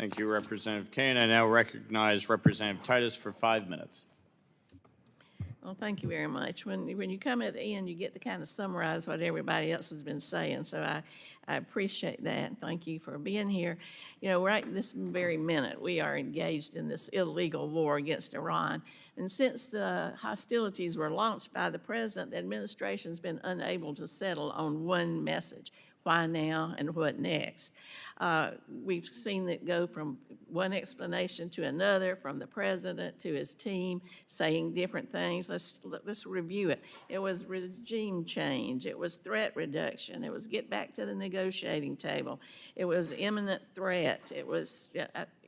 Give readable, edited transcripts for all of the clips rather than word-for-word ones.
Thank you, Representative Kane. I now recognize Representative Titus for 5 minutes. Well, thank you very much. When you come at the end, you get to kind of summarize what everybody else has been saying, so I appreciate that. Thank you for being here. You know, right this very minute, we are engaged in this illegal war against Iran, and since the hostilities were launched by the president, the administration's been unable to settle on one message: why now and what next. We've seen it go from one explanation to another, from the president to his team, saying different things. Let's review it. It was regime change. It was threat reduction. It was get back to the negotiating table. It was imminent threat. It was,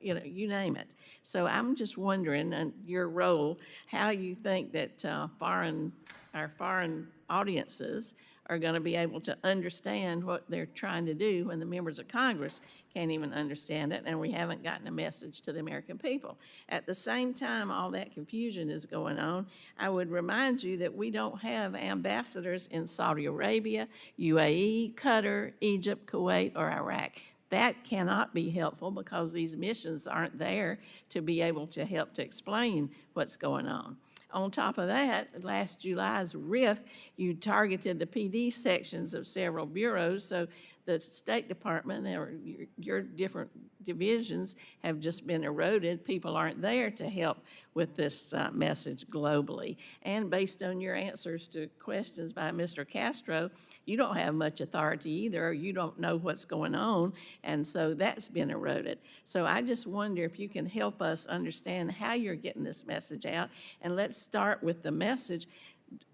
you know, you name it. So I'm just wondering, and your role, how you think that our foreign audiences are going to be able to understand what they're trying to do when the members of Congress can't even understand it, and we haven't gotten a message to the American people. At the same time all that confusion is going on, I would remind you that we don't have ambassadors in Saudi Arabia, UAE, Qatar, Egypt, Kuwait, or Iraq. That cannot be helpful because these missions aren't there to be able to help to explain what's going on. On top of that, last July's RIF, you targeted the PD sections of several bureaus, so the State Department or your different divisions have just been eroded. People aren't there to help with this message globally. And based on your answers to questions by Mr. Castro, you don't have much authority either, or you don't know what's going on, and so that's been eroded. So I just wonder if you can help us understand how you're getting this message out, and let's start with the message.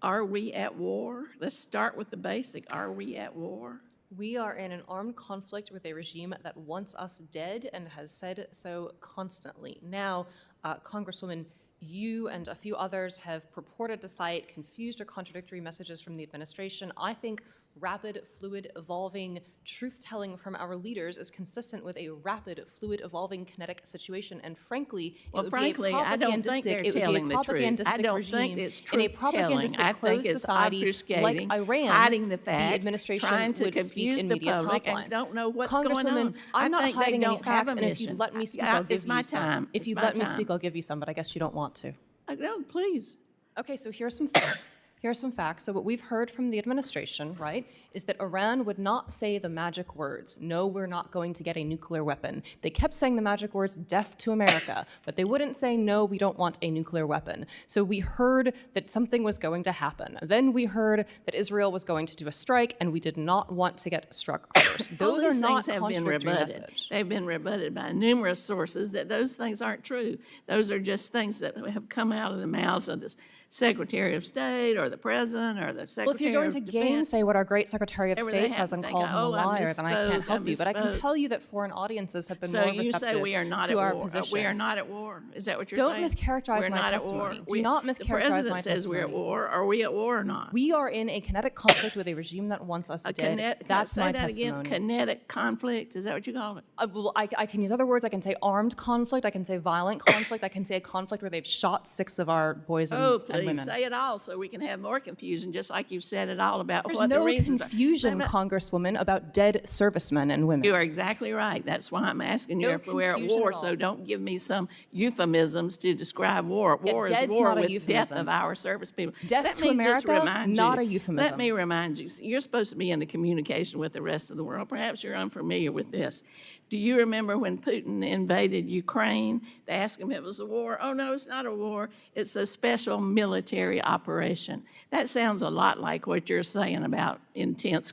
Are we at war? Let's start with the basic. Are we at war? We are in an armed conflict with a regime that wants us dead and has said so constantly. Now, Congresswoman, you and a few others have purported to cite confused or contradictory messages from the administration. I think rapid, fluid, evolving truth-telling from our leaders is consistent with a rapid, fluid, evolving kinetic situation. And frankly, I don't think they're telling the truth. I don't think it's truth-telling. I think it's obfuscating, like Iran, hiding the facts, the administration trying to would confuse the public and don't know what's going on. I'm not hiding any have facts, a and if you mission. let me speak, I'll give It's my you some. time. If you let me speak, I'll give you some, but I guess you don't want to. No, please. Okay, so here are some facts. Here are some facts. So what we've heard from the administration, right, is that Iran would not say the magic words, no, we're not going to get a nuclear weapon. They kept saying the magic words, death to America, but they wouldn't say, no, we don't want a nuclear weapon. So we heard that something was going to happen. Then we heard that Israel was going to do a strike, and we did not want to get struck first. Those are not contradictory messages. They've been rebutted by numerous sources that those things aren't true. Those are just things that have come out of the mouths of the Secretary of State or the President or the Secretary of Defense. Well, if you're going to gainsay what our great Secretary of State says and call him a liar, then I can't help you. But I can tell you that foreign audiences have been more receptive to our position. So you say we are not at war. We are not at war. Is that what you're saying? Don't mischaracterize my testimony. Do not mischaracterize my testimony. The President says we're at war. Are we at war or not? We are in a kinetic conflict with a regime that wants us dead. That's my testimony. Kinetic conflict. Is that what you call it? Well, I can use other words. I can say armed conflict. I can say violent conflict. I can say a conflict where they've shot 6 of our boys and women. Oh, please say it all so we can have more confusion, just like you've said it all about There's what the reasons are. There's no confusion, Congresswoman, about dead servicemen and women. You are exactly right. That's why I'm asking you if we're at war, so don't give me some euphemisms to describe war. War is war with death of our service people. Death to America, not a euphemism. Let me remind you, you're supposed to be in the communication with the rest of the world. Perhaps you're unfamiliar with this. Do you remember when Putin invaded Ukraine? They asked him if it was a war. Oh, no, it's not a war. It's a special military operation. That sounds a lot like what you're saying about intense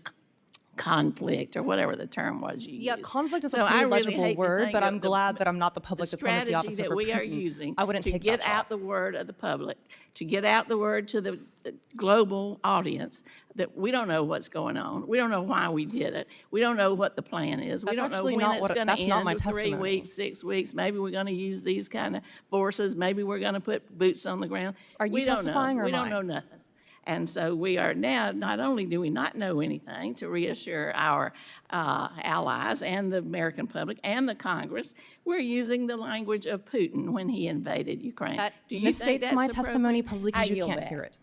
conflict or whatever the term was you used. Yeah, conflict is a pretty legible word, but I'm glad that I'm not the public diplomacy officer that for we Putin. are using I wouldn't to take get that out the word of the public, to get out the word to the global audience that we don't know what's going on. We don't know why we did it. We don't know what the plan is. We don't know when it's going to end, 3 weeks, 6 weeks. Maybe we're going to use these kind of forces. Maybe we're going to put boots on the ground. Are you testifying or am I? We don't know nothing. And so we are now, not only do we not know anything to reassure our allies and the American public and the Congress, we're using the language of Putin when he invaded Ukraine. That do you think misstates that's my testimony publicly because you yield can't back. hear it.